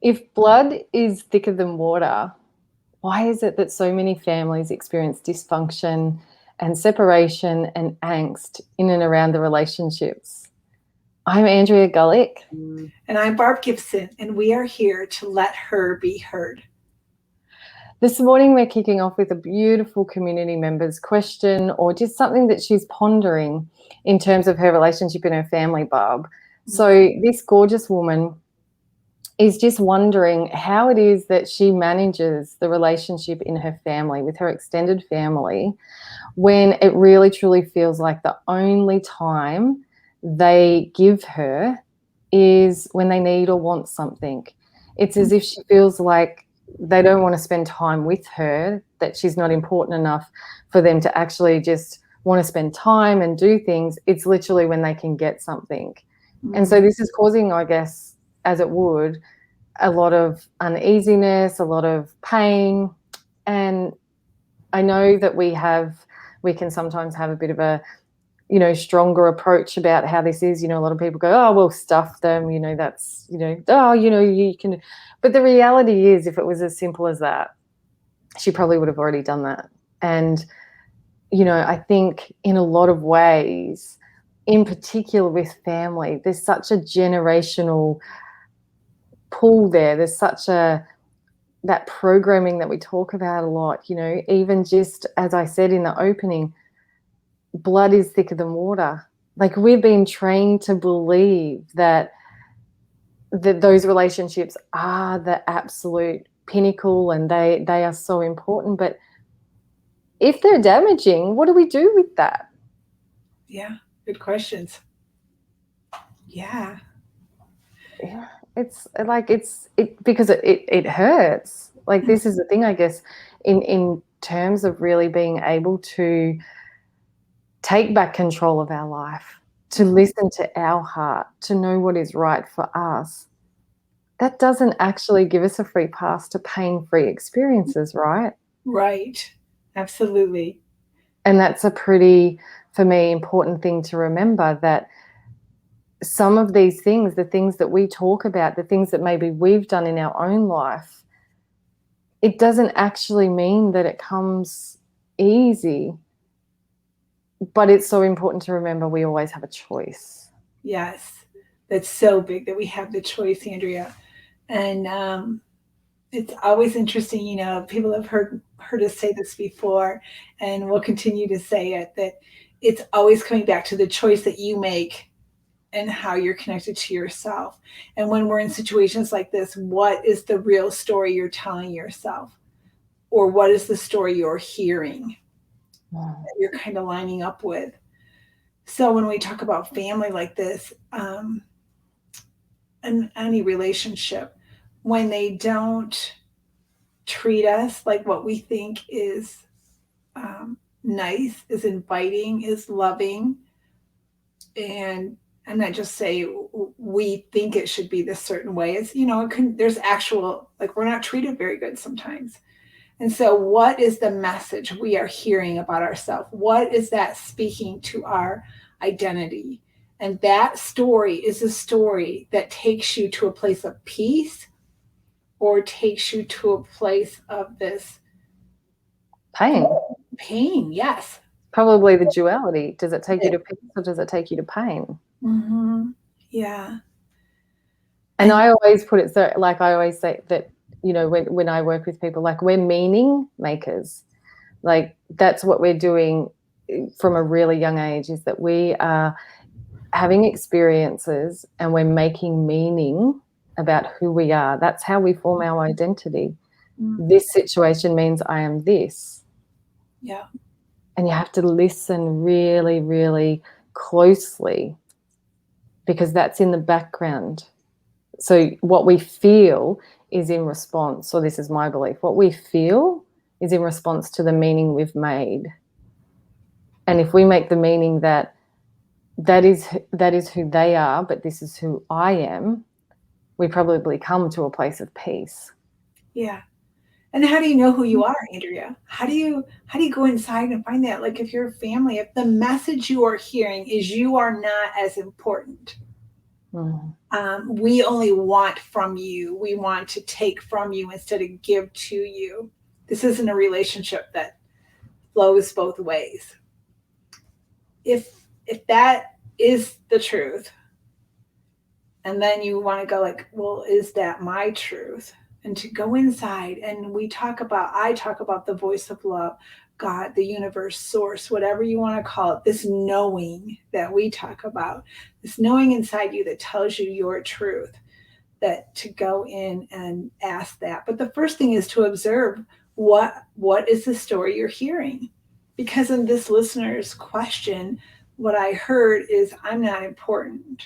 If blood is thicker than water, why is it that so many families experience dysfunction and separation and angst in and around the relationships? I'm Andrea Gullick. And I'm Barb Gibson, and we are here to let her be heard. This morning, we're kicking off with a beautiful community member's question, or just something that she's pondering in terms of her relationship in her family, Barb. So this gorgeous woman is just wondering how it is that she manages the relationship in her family, with her extended family, when it really truly feels like the only time they give her is when they need or want something. It's as if she feels like they don't want to spend time with her, that she's not important enough for them to actually just want to spend time and do things. It's literally when they can get something. And so this is causing, I guess, as it would, a lot of uneasiness, a lot of pain. And I know that we can sometimes have a bit of a, stronger approach about how this is. A lot of people go, oh, we'll stuff them, that's, oh, you can. But the reality is, if it was as simple as that, she probably would have already done that. And, I think in a lot of ways, in particular with family, there's such a generational pull there. There's such that programming that we talk about a lot, even just as I said in the opening, blood is thicker than water. Like, we've been trained to believe that those relationships are the absolute pinnacle and they are so important. But if they're damaging, what do we do with that? Yeah, good questions. Yeah. It's like because it hurts. Like, this is the thing, I guess, in terms of really being able to take back control of our life, to listen to our heart, to know what is right for us. That doesn't actually give us a free pass to pain-free experiences, right? Right. Absolutely. And that's a pretty, for me, important thing to remember, that some of these things, the things that we talk about, the things that maybe we've done in our own life, it doesn't actually mean that it comes easy. But it's so important to remember we always have a choice. Yes. That's so big that we have the choice, Andrea. And it's always interesting, people have heard us say this before, and we'll continue to say it, that it's always coming back to the choice that you make and how you're connected to yourself. And when we're in situations like this, what is the real story you're telling yourself? Or what is the story you're hearing that you're kind of lining up with? So when we talk about family like this, and any relationship, when they don't treat us like what we think is nice, is inviting, is loving, and not just say we think it should be this certain way. It's, there's actual, like, we're not treated very good sometimes. And so what is the message we are hearing about ourselves? What is that speaking to our identity? And that story is a story that takes you to a place of peace or takes you to a place of this Pain. Pain, yes. Probably the duality. Does it take you to peace or does it take you to pain? Mm-hmm. Yeah. And I always put it so, like, I always say that, when I work with people, like, we're meaning makers. Like, that's what we're doing from a really young age, is that we are having experiences and we're making meaning about who we are. That's how we form our identity. This situation means I am this. Yeah. And you have to listen really, really closely, because that's in the background. So what we feel is in response, or this is my belief, what we feel is in response to the meaning we've made. And if we make the meaning that is who they are, but this is who I am, we probably come to a place of peace. Yeah. And how do you know who you are, Andrea? How do you go inside and find that? Like, if you're a family, if the message you are hearing is you are not as important, We only want from you. We want to take from you instead of give to you. This isn't a relationship that flows both ways. If that is the truth, and then you want to go like, well, is that my truth? And to go inside, and I talk about the voice of love, God, the universe, source, whatever you want to call it, this knowing that we talk about, this knowing inside you that tells you your truth, that to go in and ask that. But the first thing is to observe what is the story you're hearing. Because in this listener's question, what I heard is, I'm not important.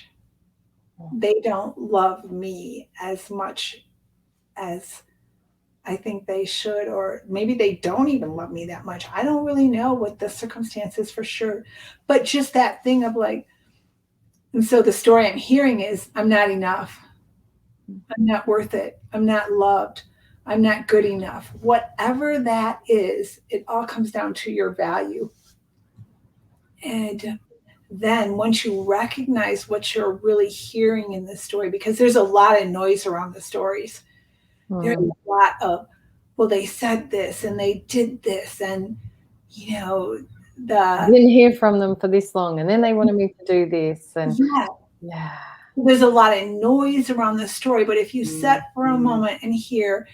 They don't love me as much as I think they should, or maybe they don't even love me that much. I don't really know what the circumstances for sure. But just that thing of like, and so the story I'm hearing is, I'm not enough. I'm not worth it. I'm not loved. I'm not good enough. Whatever that is, it all comes down to your value. And then once you recognize what you're really hearing in the story, because there's a lot of noise around the stories. There's a lot of, well, they said this and they did this, and I didn't hear from them for this long, and then they wanted me to do this, and yeah. There's a lot of noise around the story, but if you sit for a moment and hear,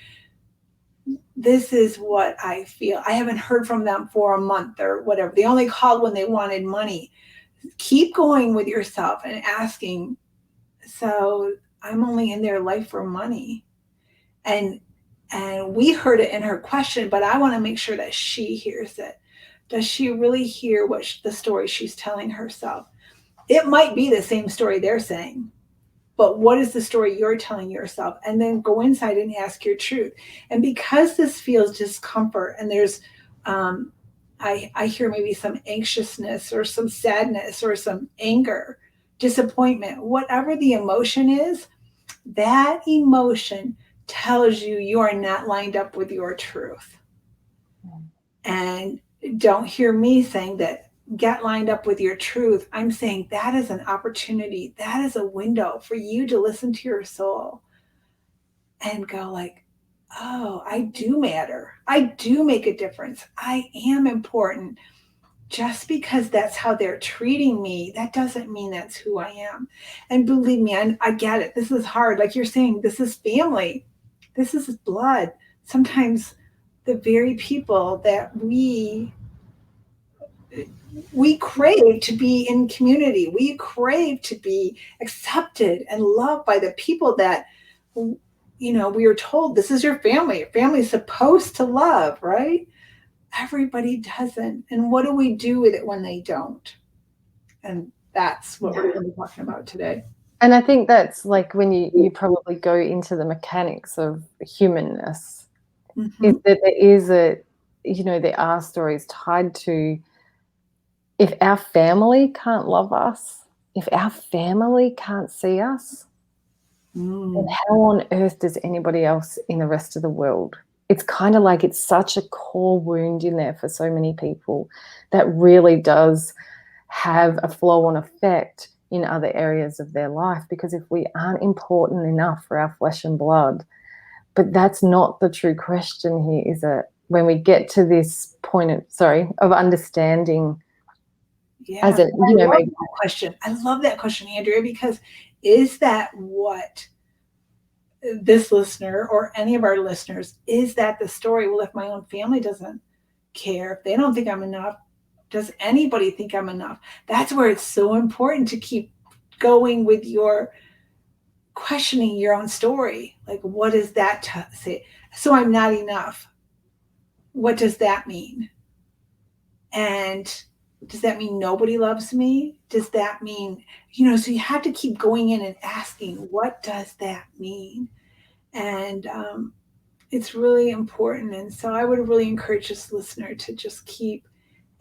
this is what I feel. I haven't heard from them for a month or whatever. They only called when they wanted money. Keep going with yourself and asking, so I'm only in their life for money. And we heard it in her question, but I want to make sure that she hears it. Does she really hear the story she's telling herself? It might be the same story they're saying, but what is the story you're telling yourself? And then go inside and ask your truth. And because this feels discomfort, and there's, I hear maybe some anxiousness or some sadness or some anger, disappointment, whatever the emotion is, that emotion tells you you are not lined up with your truth. And don't hear me saying that get lined up with your truth. I'm saying that is an opportunity. That is a window for you to listen to your soul and go like, oh, I do matter. I do make a difference. I am important. Just because that's how they're treating me, that doesn't mean that's who I am. And believe me, I get it. This is hard. Like you're saying, this is family. This is blood. Sometimes the very people that we crave to be in community. We crave to be accepted and loved by the people that, we are told this is your family. Your family is supposed to love, right? Everybody doesn't. And what do we do with it when they don't? And that's what we're going to be talking about today. And I think that's like when you probably go into the mechanics of humanness, is that there are stories tied to, if our family can't love us, if our family can't see us, then how on earth does anybody else in the rest of the world? It's kind of like it's such a core wound in there for so many people that really does have a flow-on effect in other areas of their life, because if we aren't important enough for our flesh and blood, but that's not the true question here, is it? When we get to this point of understanding, as it, maybe that question. I love that question, Andrea, because is that what this listener or any of our listeners, is that the story? Well, if my own family doesn't care, if they don't think I'm enough, does anybody think I'm enough? That's where it's so important to keep going with your questioning your own story. Like, what does that say? So I'm not enough. What does that mean? And does that mean nobody loves me? Does that mean, so you have to keep going in and asking, what does that mean? And it's really important. And so I would really encourage this listener to just keep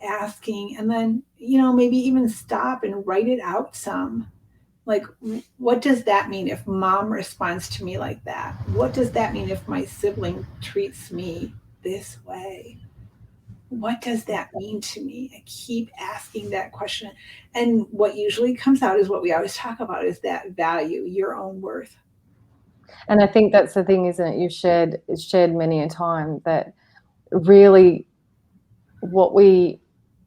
asking, and then, maybe even stop and write it out some. Like, what does that mean if mom responds to me like that? What does that mean if my sibling treats me this way? what does that mean to me? I keep asking that question. And what usually comes out is what we always talk about, is that value, your own worth. And I think that's the thing, isn't it? It's shared many a time that really what we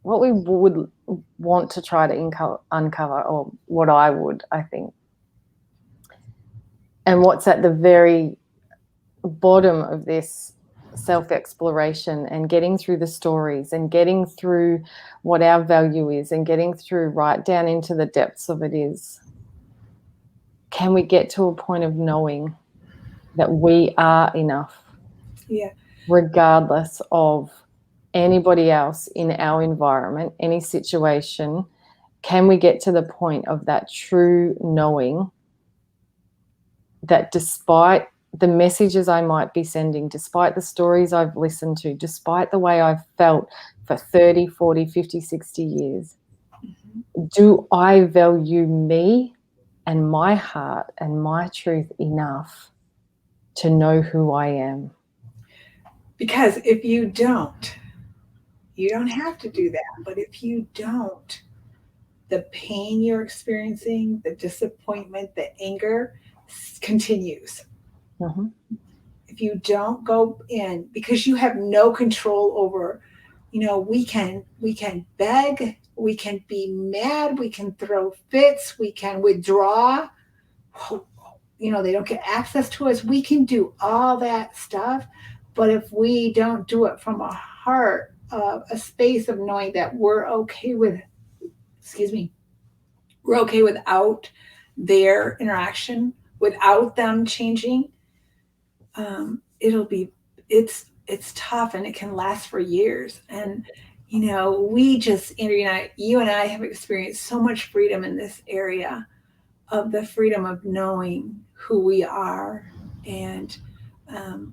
would want to try to uncover, or what I think, and what's at the very bottom of this self-exploration, and getting through the stories, and getting through what our value is, and getting through right down into the depths of it, is, can we get to a point of knowing that we are enough, Yeah. regardless of anybody else in our environment, any situation? Can we get to the point of that true knowing that despite the messages I might be sending, despite the stories I've listened to, despite the way I've felt for 30, 40, 50, 60 years, do I value me and my heart and my truth enough to know who I am? Because if you don't have to do that. But if you don't, the pain you're experiencing, the disappointment, the anger continues. Mm-hmm. If you don't go in, because you have no control over, we can beg, we can be mad, we can throw fits, we can withdraw. They don't get access to us. We can do all that stuff, but if we don't do it from a heart, a space of knowing that we're okay with, excuse me, we're okay without their interaction, without them changing, it'll be it's tough, and it can last for years. And we just, Andrea and you and I have experienced so much freedom in this area, of the freedom of knowing who we are. And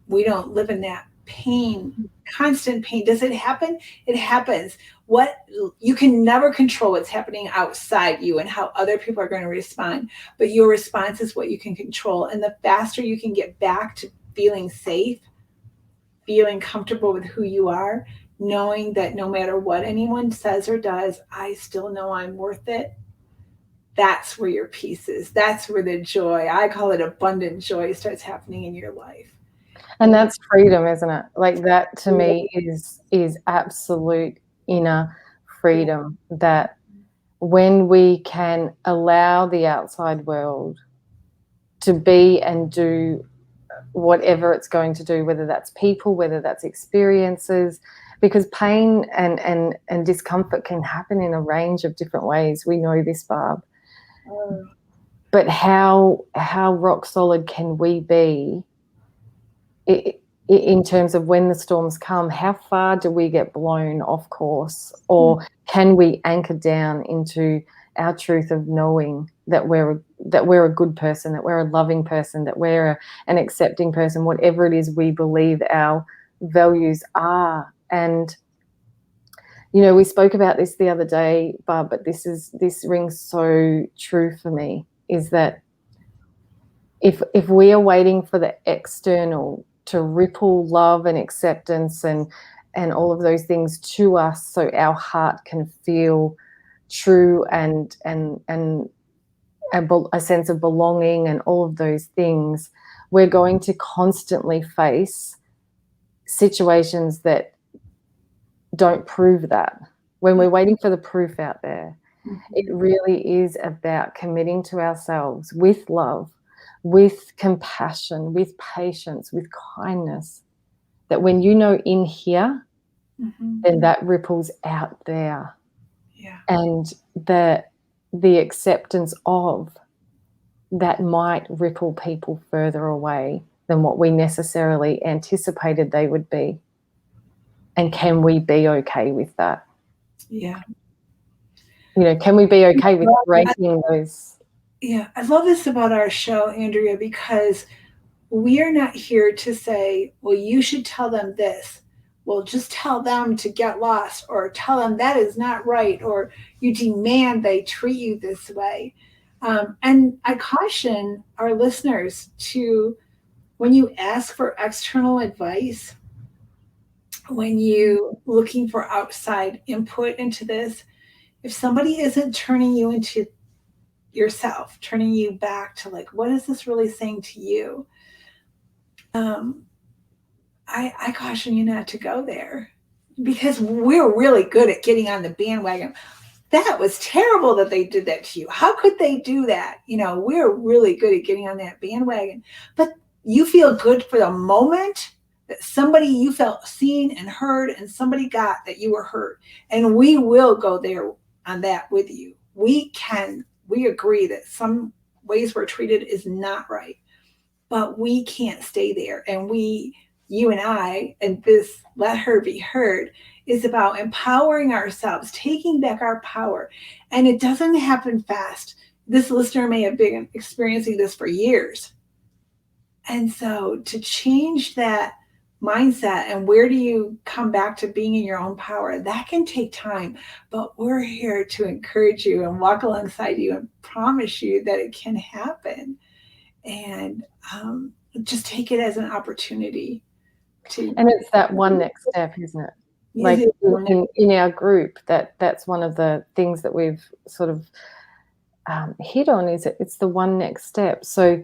we don't live in that pain, constant pain. Does it happen? It happens. What You can never control what's happening outside you and how other people are going to respond, but your response is what you can control. And the faster you can get back to feeling safe, feeling comfortable with who you are, knowing that no matter what anyone says or does, I still know I'm worth it. That's where your peace is. That's where the joy, I call it abundant joy, starts happening in your life. And that's freedom, isn't it? Like, that to me is absolute inner freedom, that when we can allow the outside world to be and do whatever it's going to do, whether that's people, whether that's experiences, because pain and discomfort can happen in a range of different ways. We know this, Barb. But how rock solid can we be in terms of when the storms come? How far do we get blown off course, or can we anchor down into our truth of knowing that we're a good person, that we're a loving person, that we're an accepting person, whatever it is we believe our values are? And we spoke about this the other day, Barb, but this rings so true for me, is that if we are waiting for the external to ripple love and acceptance and all of those things to us, so our heart can feel true and a sense of belonging and all of those things, we're going to constantly face situations that don't prove that. When we're waiting for the proof out there, it really is about committing to ourselves with love, with compassion, with patience, with kindness, that when in here, then that ripples out there. Yeah. And the acceptance of that might ripple people further away than what we necessarily anticipated they would be. And can we be okay with that? Yeah. Can we be okay with breaking those? Yeah. I love this about our show, Andrea, because we are not here to say, well, you should tell them this. Well, just tell them to get lost, or tell them that is not right, or you demand they treat you this way. And I caution our listeners to, when you ask for external advice, when you looking for outside input into this, if somebody isn't turning you into yourself, turning you back to like, what is this really saying to you? Um, I caution you not to go there because we're really good at getting on the bandwagon. That was terrible that they did that to you. How could they do that? You know, we're really good at getting on that bandwagon. But you feel good for the moment that somebody you felt seen and heard and somebody got that you were hurt. And we will go there on that with you. We agree that some ways we're treated is not right, but we can't stay there. And you and I, and this Let Her Be Heard is about empowering ourselves, taking back our power. And it doesn't happen fast. This listener may have been experiencing this for years. And so to change that mindset and where do you come back to being in your own power, that can take time. But we're here to encourage you and walk alongside you and promise you that it can happen. And just take it as an opportunity to. And it's that one next step, isn't it? Like in our group, that's one of the things that we've sort of hit on, is it's the one next step. So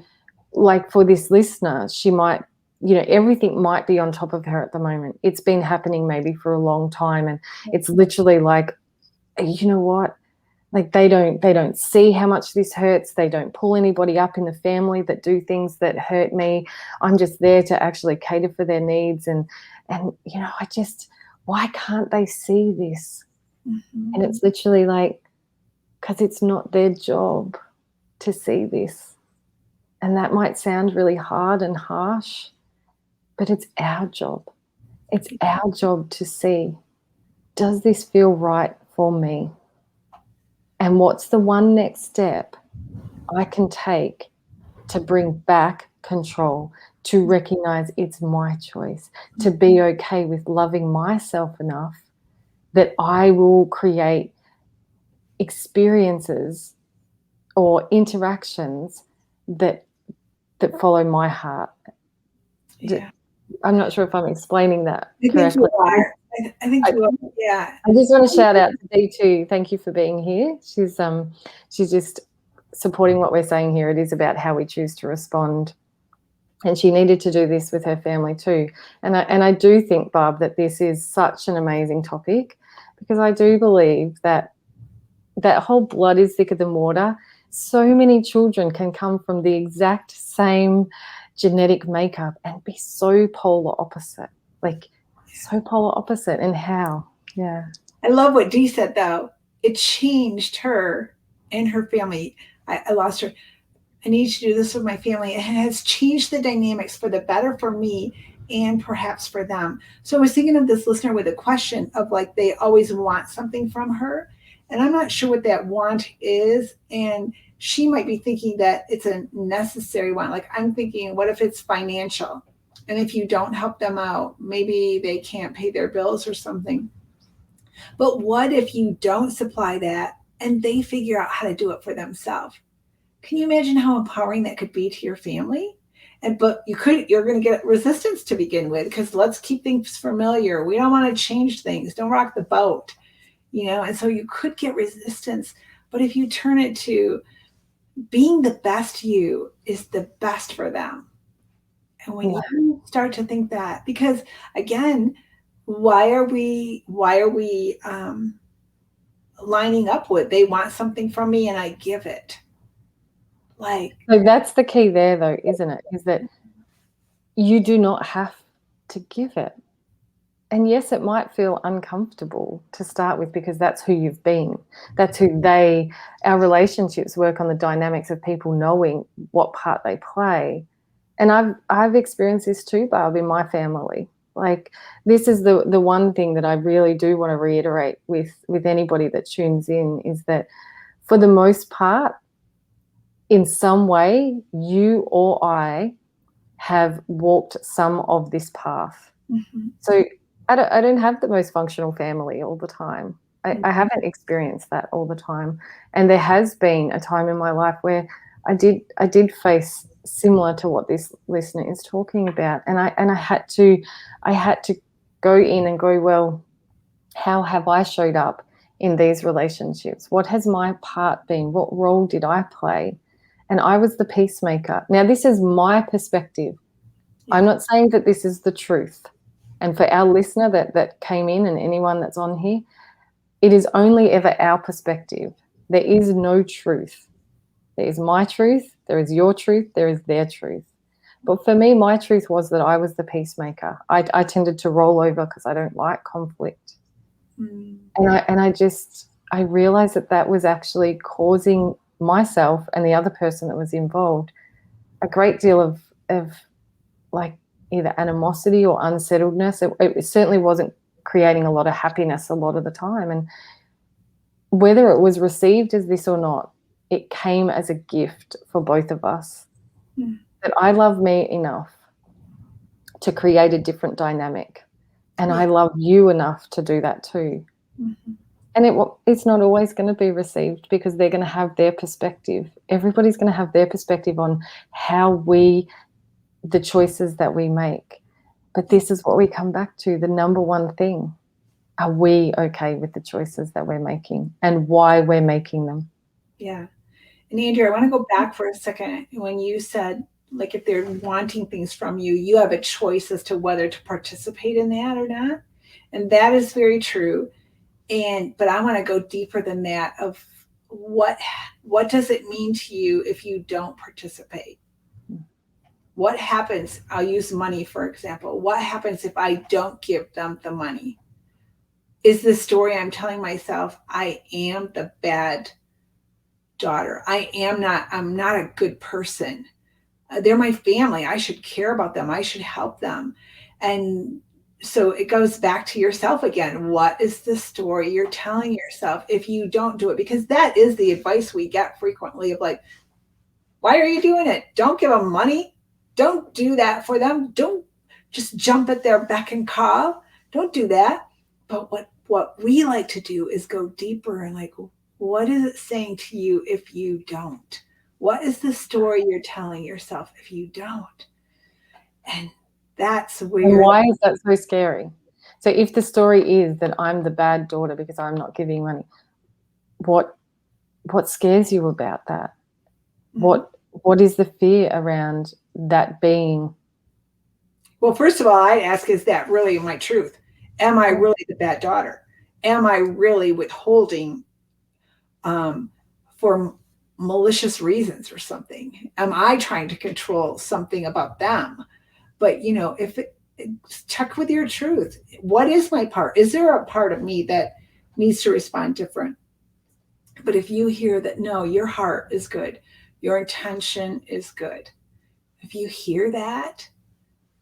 like for this listener, she might, you know, everything might be on top of her at the moment. It's been happening maybe for a long time, and it's literally like, you know what? Like they don't see how much this hurts. They don't pull anybody up in the family that do things that hurt me. I'm just there to actually cater for their needs. And you know, why can't they see this? Mm-hmm. And it's literally like, because it's not their job to see this. And that might sound really hard and harsh, but it's our job. It's our job to see, does this feel right for me? And what's the one next step I can take to bring back control, to recognize it's my choice, to be okay with loving myself enough that I will create experiences or interactions that follow my heart. Yeah. I'm not sure if I'm explaining that I think you correctly. are. I think you are. Yeah. I just want to shout out to Dee too. Thank you for being here. She's just supporting what we're saying here. It is about how we choose to respond. And she needed to do this with her family too. And I do think, Barb, that this is such an amazing topic, because I do believe that that whole blood is thicker than water. So many children can come from the exact same genetic makeup and be so polar opposite, like so polar opposite. And how? Yeah. I love what Dee said, though. It changed her and her family. I lost her. I need to do this with my family. It has changed the dynamics for the better for me and perhaps for them. So I was thinking of this listener with a question of like, they always want something from her. And I'm not sure what that want is. And she might be thinking that it's a necessary want. Like I'm thinking, what if it's financial? And if you don't help them out, maybe they can't pay their bills or something. But what if you don't supply that and they figure out how to do it for themselves? Can you imagine how empowering that could be to your family? And but you're going to get resistance to begin with, because let's keep things familiar. We don't want to change things. Don't rock the boat, you know. And so you could get resistance. But if you turn it to being the best you is the best for them. And when you start to think that, because again, why are we lining up with, they want something from me and I give it? Like, so that's the key there, though, isn't it? Is that you do not have to give it. And yes, it might feel uncomfortable to start with, because that's who you've been. That's who our relationships work on the dynamics of people knowing what part they play. And I've experienced this too, Barb, in my family. Like, this is the one thing that I really do want to reiterate with anybody that tunes in, is that for the most part, in some way, you or I have walked some of this path. mm-hmm. So I don't have the most functional family all the time. I haven't experienced that all the time. And there has been a time in my life where I did face similar to what this listener is talking about. And I had to go in and go, well, how have I showed up in these relationships? What has my part been? What role did I play? And I was the peacemaker. Now, this is my perspective. Yeah. I'm not saying that this is the truth. And for our listener that came in and anyone that's on here, it is only ever our perspective. There is no truth. There is my truth, there is your truth, there is their truth. But for me, my truth was that I was the peacemaker. I tended to roll over because I don't like conflict. Mm. And I realized that was actually causing myself and the other person that was involved a great deal of like either animosity or unsettledness. It certainly wasn't creating a lot of happiness a lot of the time. And whether it was received as this or not, it came as a gift for both of us. Mm. That I love me enough to create a different dynamic. And Yeah. I love you enough to do that too. Mm-hmm. And it's not always going to be received because they're going to have their perspective. Everybody's going to have their perspective on the choices that we make. But this is what we come back to, the number one thing. Are we okay with the choices that we're making and why we're making them? Yeah. And Andrea, I want to go back for a second when you said, like, if they're wanting things from you, you have a choice as to whether to participate in that or not. And that is very true. But I want to go deeper than that of what does it mean to you if you don't participate? What happens? I'll use money, for example. What happens if I don't give them the money? Is the story I'm telling myself, I am the bad daughter. I'm not a good person. They're my family. I should care about them. I should help them. And so it goes back to yourself again. What is the story you're telling yourself if you don't do it? Because that is the advice we get frequently of like, why are you doing it? Don't give them money. Don't do that for them. Don't just jump at their beck and call. Don't do that. But what we like to do is go deeper and like, what is it saying to you if you don't? What is the story you're telling yourself if you don't? And that's where. And why is that so scary? So if the story is that I'm the bad daughter because I'm not giving money, what scares you about that? Mm-hmm. What is the fear around that being? Well, first of all, I ask, is that really my truth? Am I really the bad daughter? Am I really withholding for malicious reasons or something? Am I trying to control something about them? But check with your truth. What is my part? Is there a part of me that needs to respond different? But if you hear that, no, your heart is good, your intention is good. If you hear that,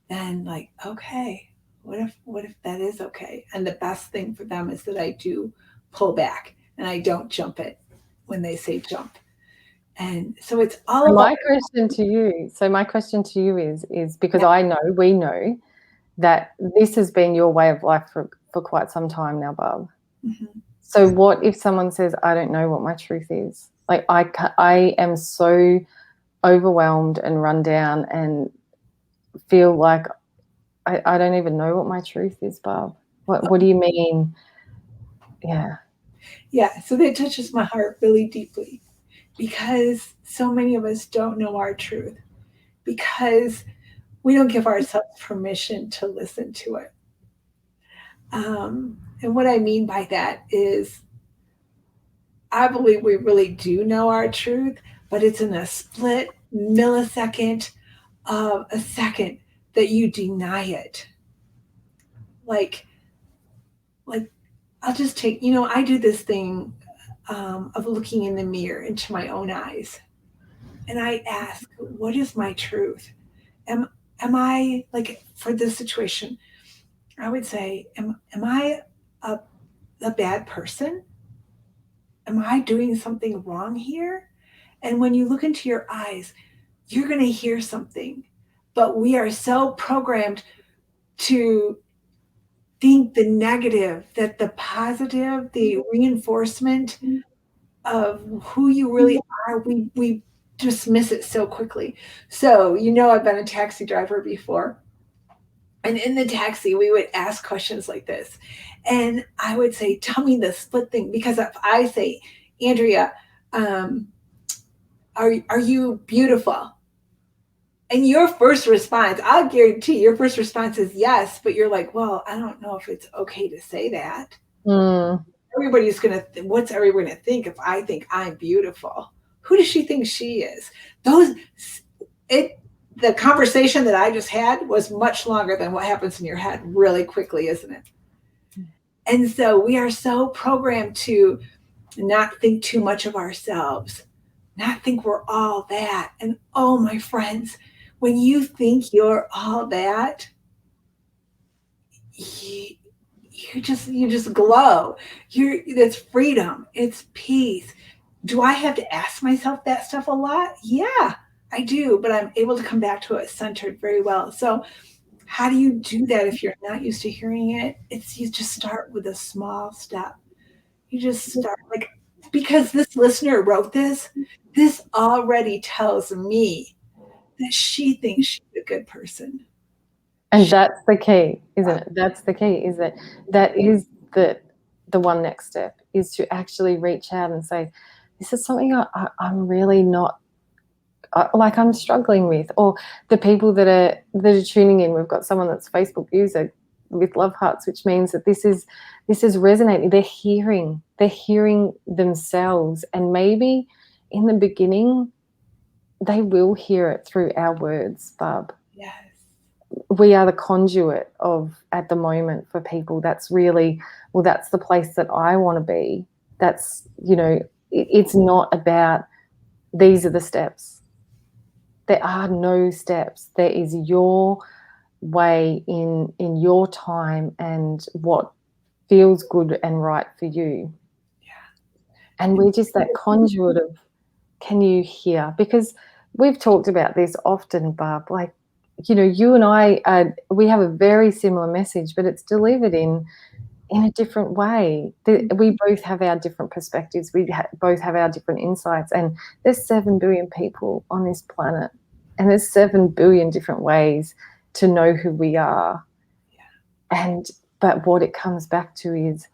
then like, okay, what if that is okay? And the best thing for them is that I do pull back and I don't jump it when they say jump. And so it's all about. My question to you is because we know that this has been your way of life for quite some time now, Barb. Mm-hmm. So what if someone says, I don't know what my truth is? Like I am so overwhelmed and run down and feel like I don't even know what my truth is, Barb. What do you mean? Yeah. Yeah, so that touches my heart really deeply because so many of us don't know our truth because we don't give ourselves permission to listen to it. And what I mean by that is, I believe we really do know our truth, but it's in a split millisecond of a second that you deny it. Like, I'll just take, I do this thing of looking in the mirror into my own eyes. And I ask, what is my truth? Am am I like for this situation? I would say, am I a, a bad person? Am I doing something wrong here? And when you look into your eyes, you're going to hear something. But we are so programmed to think the negative that the positive, the reinforcement of who you really are, we dismiss it so quickly. So, I've been a taxi driver before. And in the taxi, we would ask questions like this. And I would say, tell me the split thing. Because if I say, Andrea, um, are you beautiful? And your first response, I'll guarantee your first response is yes, but you're like, well, I don't know if it's okay to say that. Mm. Everybody's gonna, what's everyone gonna think if I think I'm beautiful? Who does she think she is? Those, it, the conversation that I just had was much longer than what happens in your head really quickly, isn't it? And so we are so programmed to not think too much of ourselves, not think we're all that. And oh, my friends, when you think you're all that, you, you just glow. That's freedom. It's peace. Do I have to ask myself that stuff a lot? Yeah, I do, but I'm able to come back to it centered very well. So how do you do that if you're not used to hearing it? It's you just start with a small step. You just start like because this listener wrote this, this already tells me that she thinks she's a good person. And She, that's the key, isn't it? That's the key, is that is the one next step, is to actually reach out and say, this is something I'm really not, like, I'm struggling with. Or the people that are tuning in, we've got someone that's a Facebook user with love hearts, which means that this is resonating. They're hearing themselves, and maybe in the beginning they will hear it through our words, Barb. yes. We are the conduit of, at the moment, for people. That's really, well, that's the place that I want to be. That's, it's not about, these are the steps. There are no steps. There is your way in your time and what feels good and right for you. And we're just that conduit of, can you hear? Because we've talked about this often, Barb. Like, you and I, we have a very similar message, but it's delivered in a different way. We both have our different perspectives. We both have our different insights. And there's 7 billion people on this planet, and there's 7 billion different ways to know who we are. But what it comes back to is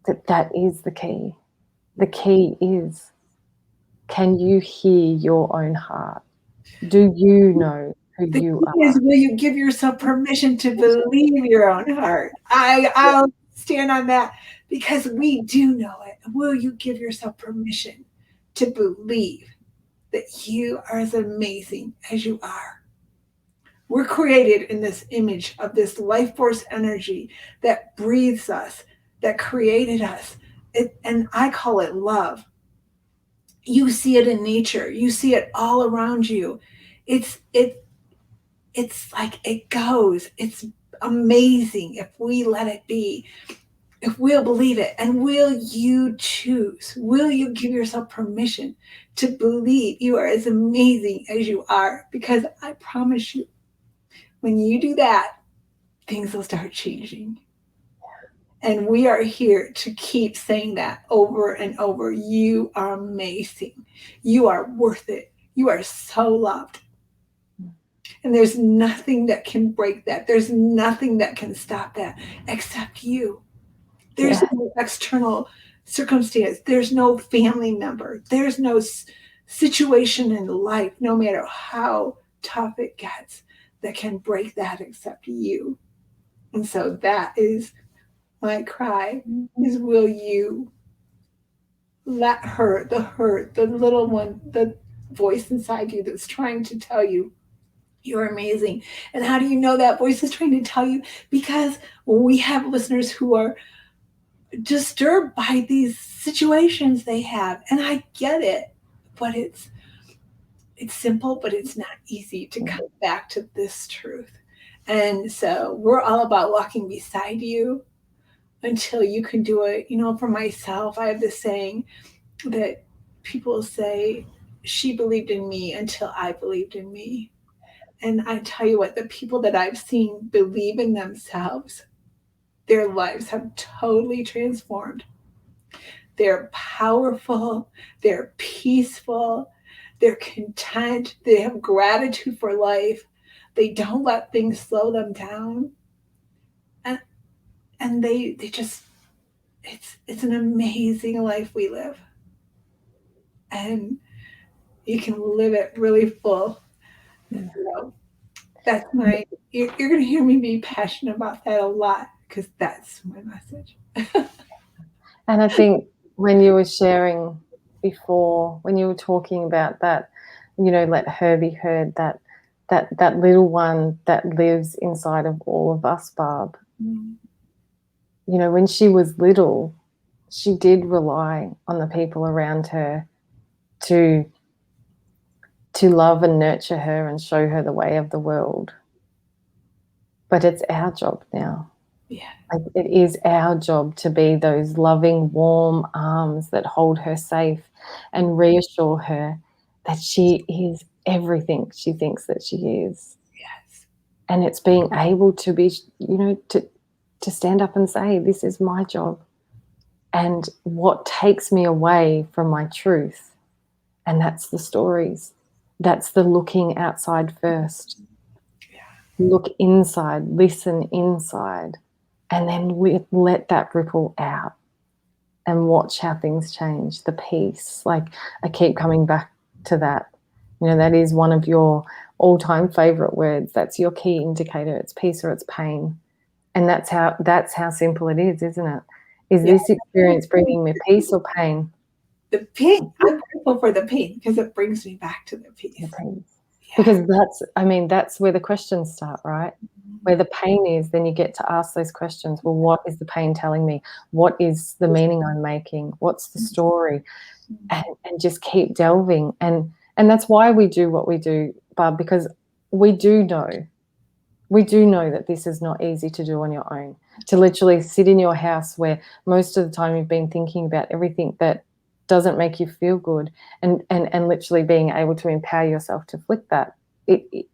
that is the key. The key is, can you hear your own heart? Do you know who The you key is, are? will you give yourself permission to believe your own heart? I'll stand on that because we do know it. Will you give yourself permission to believe that you are as amazing as you are? We're created in this image of this life force energy that breathes us, that created us. And I call it love. You see it in nature. You see it all around you. It's it it's like it goes. It's amazing if we let it be. If we'll believe it, and will you choose? Will you give yourself permission to believe you are as amazing as you are? Because I promise you, when you do that, things will start changing. And we are here to keep saying that over and over. You are amazing. You are worth it. You are so loved. And there's nothing that can break that. There's nothing that can stop that except you. There's Yeah. no external circumstance. There's no family member. There's no situation in life, no matter how tough it gets, that can break that except you. And so that is my cry is, will you let the little one, the voice inside you that's trying to tell you you're amazing. And how do you know that voice is trying to tell you? Because we have listeners who are disturbed by these situations they have. And I get it, but it's simple, but it's not easy to come back to this truth. And so we're all about walking beside you until you can do it. For myself, I have this saying that people say, she believed in me until I believed in me. And I tell you what, the people that I've seen believe in themselves, their lives have totally transformed. They're powerful, they're peaceful, they're content, they have gratitude for life. They don't let things slow them down. And they just, it's an amazing life we live. And you can live it really full. Yeah. So that's my, you're going to hear me be passionate about that a lot because that's my message. And I think when you were sharing before, when you were talking about that, let her be heard, that little one that lives inside of all of us, Barb. Mm. When she was little, she did rely on the people around her to love and nurture her and show her the way of the world. But it's our job now. Yeah. Like, it is our job to be those loving, warm arms that hold her safe and reassure her that she is everything she thinks that she is. Yes. And it's being able to be, to stand up and say, this is my job. And what takes me away from my truth, and that's the stories. That's the looking outside first. Yeah. Look inside, listen inside, and then let that ripple out and watch how things change. The peace, like, I keep coming back to that. That is one of your all-time favorite words. That's your key indicator. It's peace or it's pain. And that's how simple it is, isn't it? Is Yeah. this experience bringing me peace or pain? The pain, I'm grateful for the pain because it brings me back to the peace. The peace. Yeah. Because that's where the questions start, right? Where the pain is, then you get to ask those questions. Well, what is the pain telling me? What is the meaning I'm making? What's the story? And just keep delving. And that's why we do what we do, Barb, because we do know that this is not easy to do on your own. To literally sit in your house where most of the time you've been thinking about everything that doesn't make you feel good, and literally being able to empower yourself to flick that.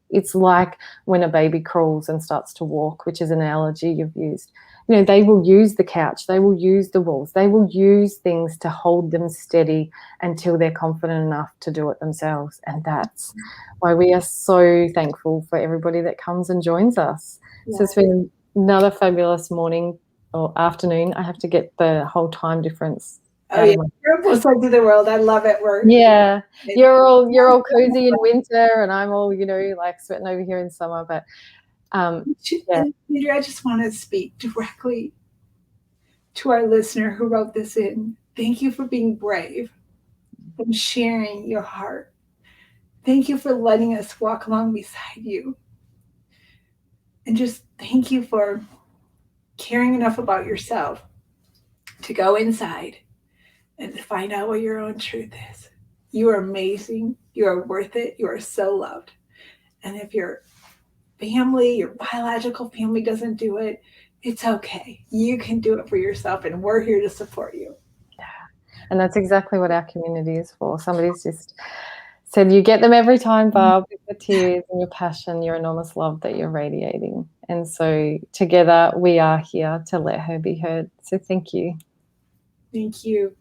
It's like when a baby crawls and starts to walk, which is an analogy you've used. They will use the couch, they will use the walls, they will use things to hold them steady until they're confident enough to do it themselves. And that's why we are so thankful for everybody that comes and joins us. Yeah. So it's been another fabulous morning or afternoon. I have to get the whole time difference Oh out yeah, of my... we're both sides of the world. I love it. Yeah, you're all cozy in winter, and I'm all like sweating over here in summer. But yeah. And Andrea, I just want to speak directly to our listener who wrote this in. Thank you for being brave and sharing your heart. Thank you for letting us walk along beside you. And just thank you for caring enough about yourself to go inside and to find out what your own truth is. You are amazing. You are worth it. You are so loved. And if your family, your biological family doesn't do it, it's okay. You can do it for yourself, and we're here to support you. Yeah. And that's exactly what our community is for. Somebody's just said, you get them every time, Barb, with your tears and your passion, your enormous love that you're radiating. And so together we are here to let her be heard. So thank you. Thank you.